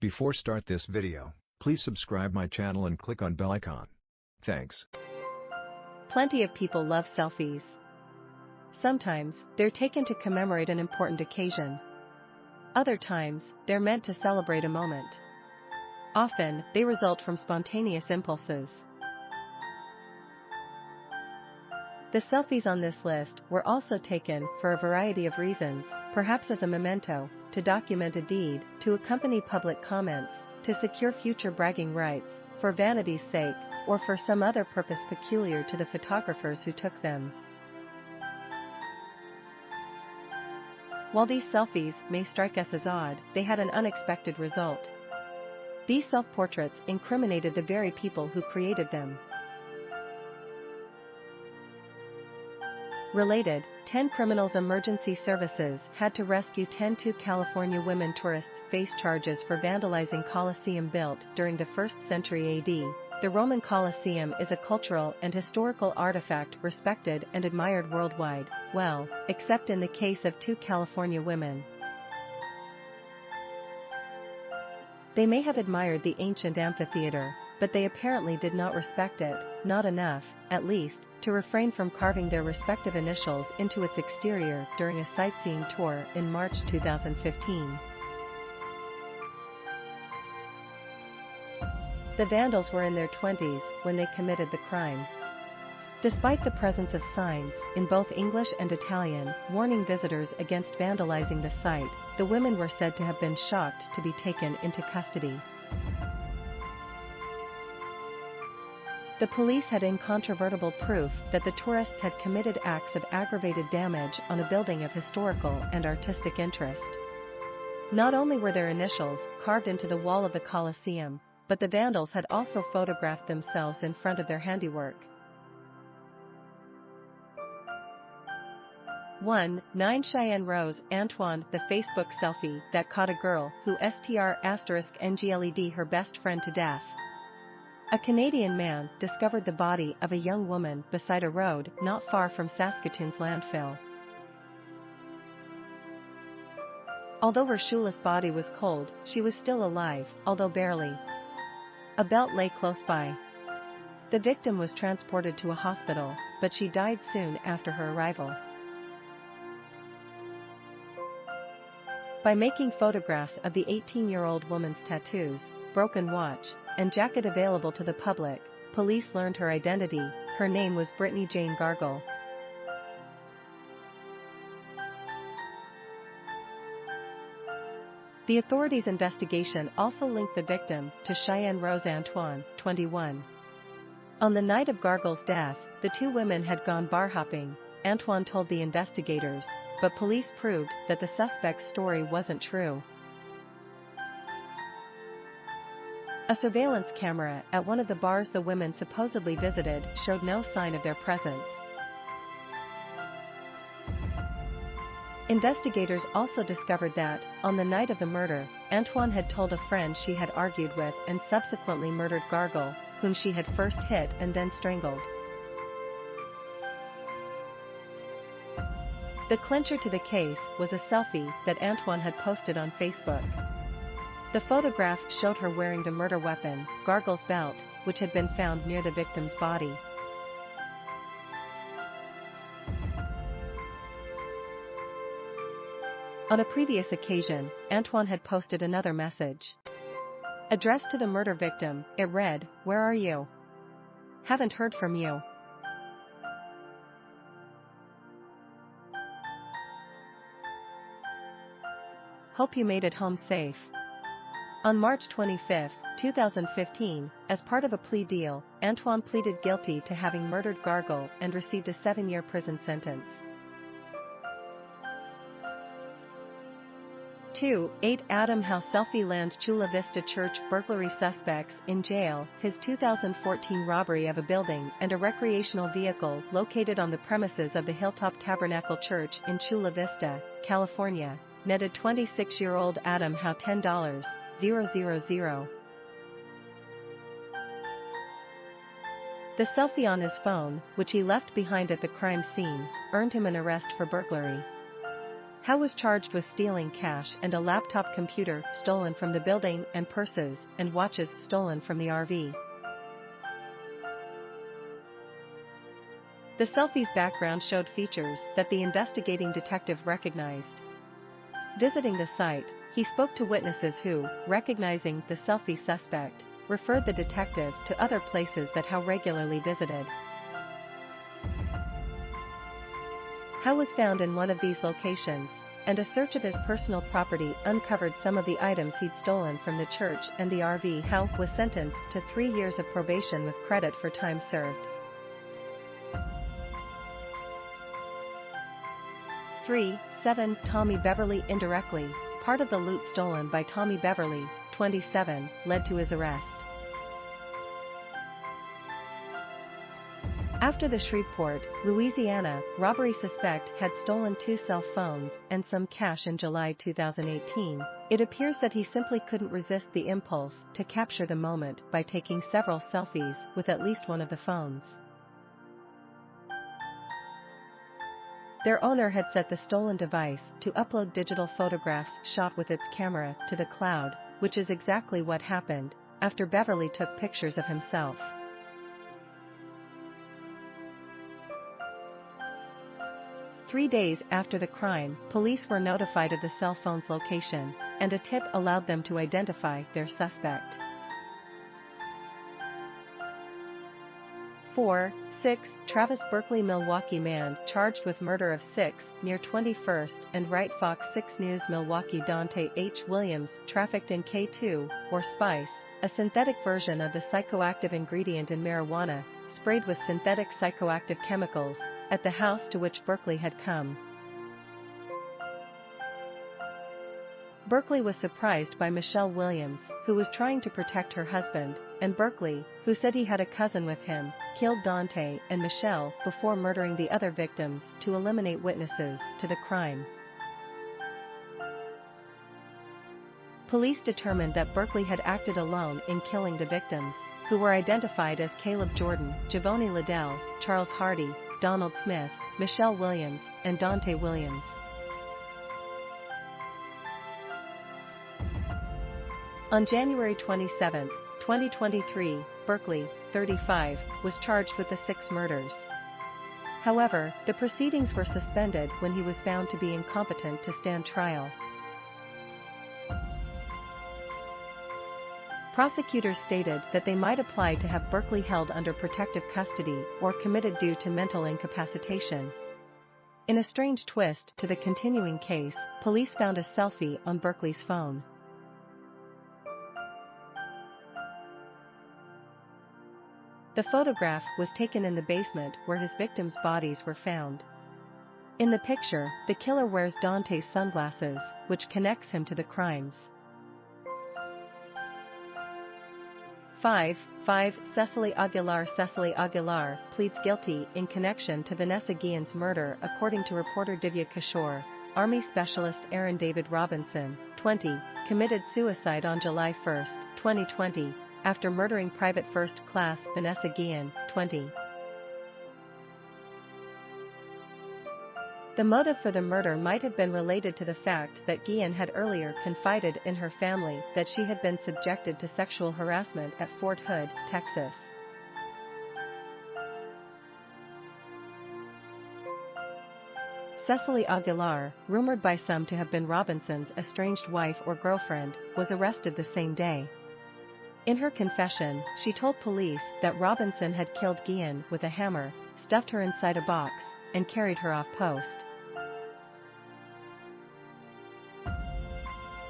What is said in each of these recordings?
Before start this video, please subscribe my channel and click on bell icon. Thanks. Plenty of people love selfies. Sometimes, they're taken to commemorate an important occasion. Other times, they're meant to celebrate a moment. Often, they result from spontaneous impulses. The selfies on this list were also taken for a variety of reasons, perhaps as a memento, to document a deed, to accompany public comments, to secure future bragging rights, for vanity's sake, or for some other purpose peculiar to the photographers who took them. While these selfies may strike us as odd, they had an unexpected result. These self-portraits incriminated the very people who created them. Related, 10 criminals emergency services had to rescue 10 California women tourists face charges for vandalizing Colosseum built during the 1st century AD. The Roman Colosseum is a cultural and historical artifact respected and admired worldwide, well, except in the case of 2 California women. They may have admired the ancient amphitheater, but they apparently did not respect it, not enough, at least, to refrain from carving their respective initials into its exterior during a sightseeing tour in March 2015. The vandals were in their 20s when they committed the crime. Despite the presence of signs, in both English and Italian, warning visitors against vandalizing the site, the women were said to have been shocked to be taken into custody. The police had incontrovertible proof that the tourists had committed acts of aggravated damage on a building of historical and artistic interest. Not only were their initials carved into the wall of the Colosseum, but the vandals had also photographed themselves in front of their handiwork. 9 Cheyenne Rose Antoine, the Facebook selfie that caught a girl who **NGLED her best friend to death. A Canadian man discovered the body of a young woman beside a road not far from Saskatoon's landfill. Although her shoeless body was cold, she was still alive, although barely. A belt lay close by. The victim was transported to a hospital, but she died soon after her arrival. By making photographs of the 18-year-old woman's tattoos, broken watch, and jacket available to the public, police learned her identity. Her name was Brittany Jane Gargle. The authorities' investigation also linked the victim to Cheyenne Rose Antoine, 21. On the night of Gargle's death, the two women had gone bar hopping, Antoine told the investigators, but police proved that the suspect's story wasn't true. A surveillance camera at one of the bars the women supposedly visited showed no sign of their presence. Investigators also discovered that, on the night of the murder, Antoine had told a friend she had argued with and subsequently murdered Gargle, whom she had first hit and then strangled. The clincher to the case was a selfie that Antoine had posted on Facebook. The photograph showed her wearing the murder weapon, Gargle's belt, which had been found near the victim's body. On a previous occasion, Antoine had posted another message. Addressed to the murder victim, it read, "Where are you? Haven't heard from you. Hope you made it home safe." On March 25, 2015, as part of a plea deal, Antoine pleaded guilty to having murdered Gargle and received a 7-year prison sentence. 8 Adam Howe selfie lands Chula Vista Church burglary suspects in jail. His 2014 robbery of a building and a recreational vehicle located on the premises of the Hilltop Tabernacle Church in Chula Vista, California, netted 26-year-old Adam Howe $10,000. The selfie on his phone, which he left behind at the crime scene, earned him an arrest for burglary. Howe was charged with stealing cash and a laptop computer stolen from the building and purses and watches stolen from the RV. The Selfies background showed features that the investigating detective recognized. Visiting the site, he spoke to witnesses who, recognizing the selfie suspect, referred the detective to other places that Howe regularly visited. Howe was found in one of these locations, and a search of his personal property uncovered some of the items he'd stolen from the church and the RV. Howe was sentenced to 3 years of probation with credit for time served. 3.7 Tommy Beverly indirectly, part of the loot stolen by Tommy Beverly, 27, led to his arrest. After the Shreveport, Louisiana, robbery suspect had stolen 2 cell phones and some cash in July 2018, it appears that he simply couldn't resist the impulse to capture the moment by taking several selfies with at least one of the phones. Their owner had set the stolen device to upload digital photographs shot with its camera to the cloud, which is exactly what happened after Beverly took pictures of himself. Three days after the crime, police were notified of the cell phone's location, and a tip allowed them to identify their suspect. 4.6 Travis Berkeley Milwaukee man charged with murder of 6 near 21st and right. Fox 6 News Milwaukee Dante H. Williams trafficked in K2, or spice, a synthetic version of the psychoactive ingredient in marijuana, sprayed with synthetic psychoactive chemicals, at the house to which Berkeley had come. Berkeley was surprised by Michelle Williams, who was trying to protect her husband, and Berkeley, who said he had a cousin with him, killed Dante and Michelle before murdering the other victims to eliminate witnesses to the crime. Police determined that Berkeley had acted alone in killing the victims, who were identified as Caleb Jordan, Javoni Liddell, Charles Hardy, Donald Smith, Michelle Williams, and Dante Williams. On January 27, 2023, Berkeley, 35, was charged with the 6 murders. However, the proceedings were suspended when he was found to be incompetent to stand trial. Prosecutors stated that they might apply to have Berkeley held under protective custody or committed due to mental incapacitation. In a strange twist to the continuing case, police found a selfie on Berkeley's phone. The photograph was taken in the basement where his victims' bodies were found. In the picture, the killer wears Dante's sunglasses, which connects him to the crimes. 5. Cecily Aguilar pleads guilty in connection to Vanessa Guillen's murder. According to reporter Divya Kishore, Army Specialist Aaron David Robinson, 20, committed suicide on July 1, 2020, after murdering Private First Class Vanessa Guillen, 20. The motive for the murder might have been related to the fact that Guillen had earlier confided in her family that she had been subjected to sexual harassment at Fort Hood, Texas. Cecily Aguilar, rumored by some to have been Robinson's estranged wife or girlfriend, was arrested the same day. In her confession, she told police that Robinson had killed Guillen with a hammer, stuffed her inside a box, and carried her off post.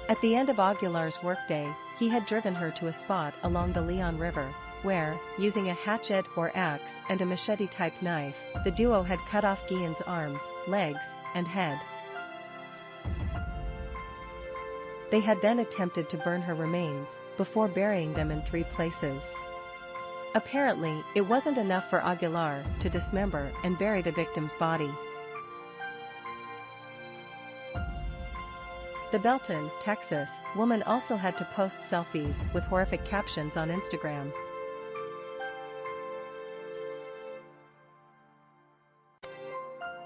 At the end of Aguilar's workday, he had driven her to a spot along the Leon River, where, using a hatchet or axe and a machete-type knife, the duo had cut off Guillen's arms, legs, and head. They had then attempted to burn her remains, before burying them in 3 places. Apparently, it wasn't enough for Aguilar to dismember and bury the victim's body. The Belton, Texas, woman also had to post selfies with horrific captions on Instagram.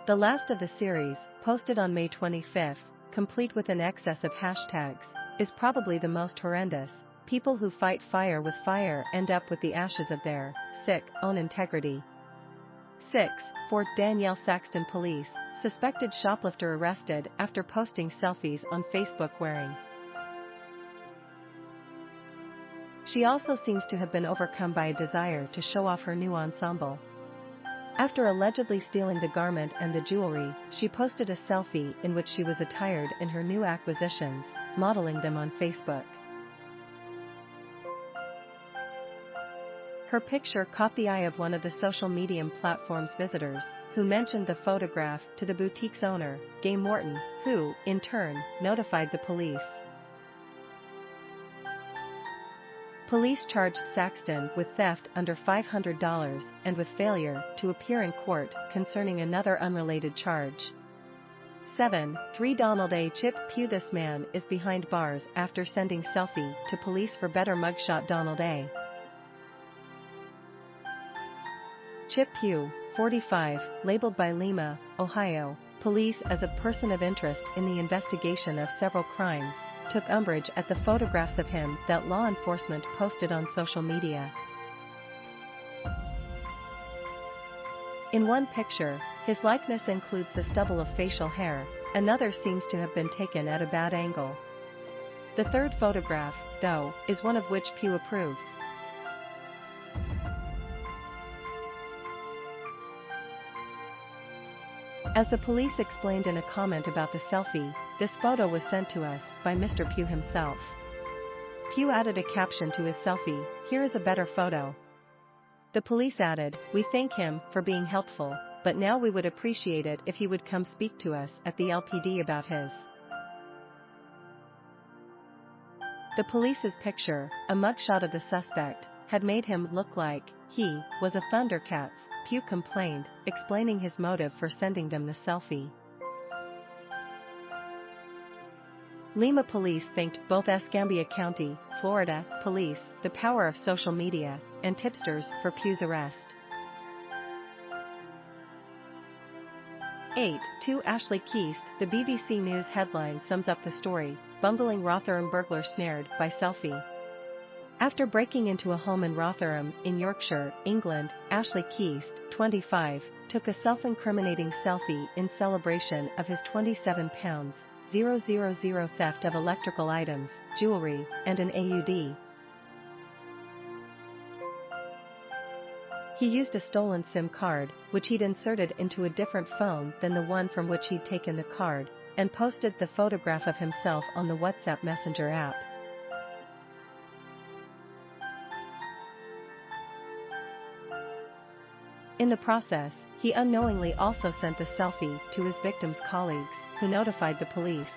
The last of the series, posted on May 25, complete with an excess of hashtags, is probably the most horrendous. People who fight fire with fire end up with the ashes of their own integrity. 6. Fort Danielle Saxton police, suspected shoplifter arrested after posting selfies on Facebook wearing. She also seems to have been overcome by a desire to show off her new ensemble. After allegedly stealing the garment and the jewelry, she posted a selfie in which she was attired in her new acquisitions, modeling them on Facebook. Her picture caught the eye of one of the social media platform's visitors, who mentioned the photograph to the boutique's owner, Gay Morton, who, in turn, notified the police. Police charged Saxton with theft under $500 and with failure to appear in court concerning another unrelated charge. 7. 3. Donald A. Chip Pugh. This man is behind bars after sending selfie to police for better mugshot. Donald A. Chip Pugh, 45, labeled by Lima, Ohio, police as a person of interest in the investigation of several crimes, took umbrage at the photographs of him that law enforcement posted on social media. In one picture, his likeness includes the stubble of facial hair, another seems to have been taken at a bad angle. The third photograph, though, is one of which Pugh approves. As the police explained in a comment about the selfie, this photo was sent to us by Mr. Pugh himself. Pugh added a caption to his selfie, "Here is a better photo." The police added, "We thank him for being helpful, but now we would appreciate it if he would come speak to us at the LPD about his." The police's picture, a mugshot of the suspect, had made him look like he was a Thundercats, Pugh complained, explaining his motive for sending them the selfie. Lima police thanked both Escambia County, Florida, police, the power of social media, and tipsters for Pugh's arrest. 8. 2. Ashley Keast. The BBC News headline sums up the story, bungling Rotherham burglar snared by selfie. After breaking into a home in Rotherham, in Yorkshire, England, Ashley Keast, 25, took a self-incriminating selfie in celebration of his £27,000 theft of electrical items, jewelry, and an AUD. He used a stolen SIM card, which he'd inserted into a different phone than the one from which he'd taken the card, and posted the photograph of himself on the WhatsApp Messenger app. In the process, he unknowingly also sent the selfie to his victim's colleagues, who notified the police.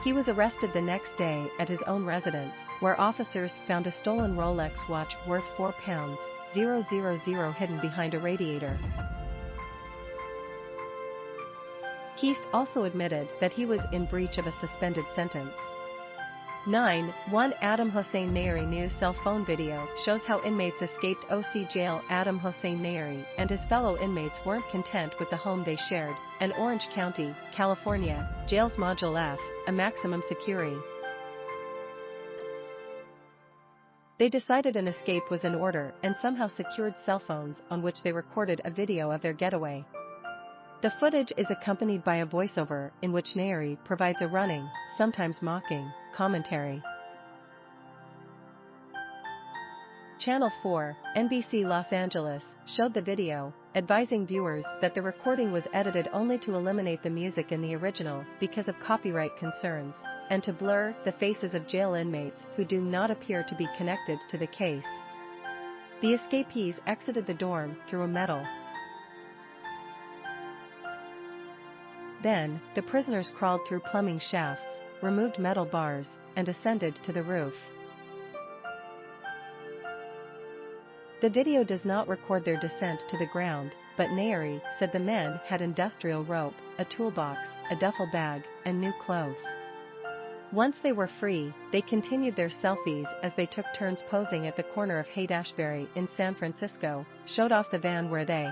He was arrested the next day at his own residence, where officers found a stolen Rolex watch worth £4,000 hidden behind a radiator. Keast also admitted that he was in breach of a suspended sentence. 9. 1. Adam Hossein Nayeri new cell phone video shows how inmates escaped OC jail. Adam Hossein Nayeri and his fellow inmates weren't content with the home they shared, an Orange County, California, jail's Module F, a maximum security. They decided an escape was in order and somehow secured cell phones on which they recorded a video of their getaway. The footage is accompanied by a voiceover in which Nayeri provides a running, sometimes mocking, commentary. Channel 4, NBC Los Angeles, showed the video, advising viewers that the recording was edited only to eliminate the music in the original because of copyright concerns, and to blur the faces of jail inmates who do not appear to be connected to the case. The escapees exited the dorm through a metal. Then, the prisoners crawled through plumbing shafts, removed metal bars, and ascended to the roof. The video does not record their descent to the ground, but Nayeri said the men had industrial rope, a toolbox, a duffel bag, and new clothes. Once they were free, they continued their selfies as they took turns posing at the corner of Haight-Ashbury in San Francisco, showed off the van where they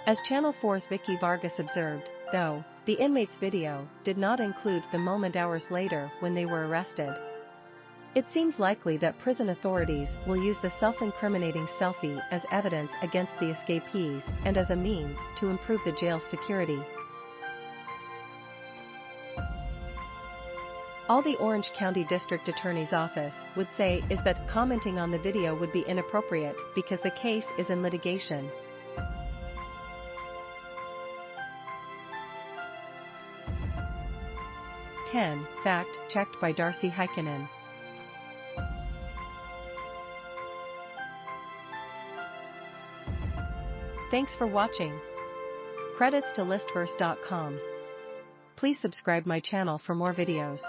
As Channel 4's Vicky Vargas observed, though, the inmates' video did not include the moment hours later when they were arrested. It seems likely that prison authorities will use the self-incriminating selfie as evidence against the escapees and as a means to improve the jail's security. All the Orange County District Attorney's Office would say is that commenting on the video would be inappropriate because the case is in litigation. Fact checked by Darcy Heikkinen. Thanks for watching. Credits to listverse.com. Please subscribe my channel for more videos.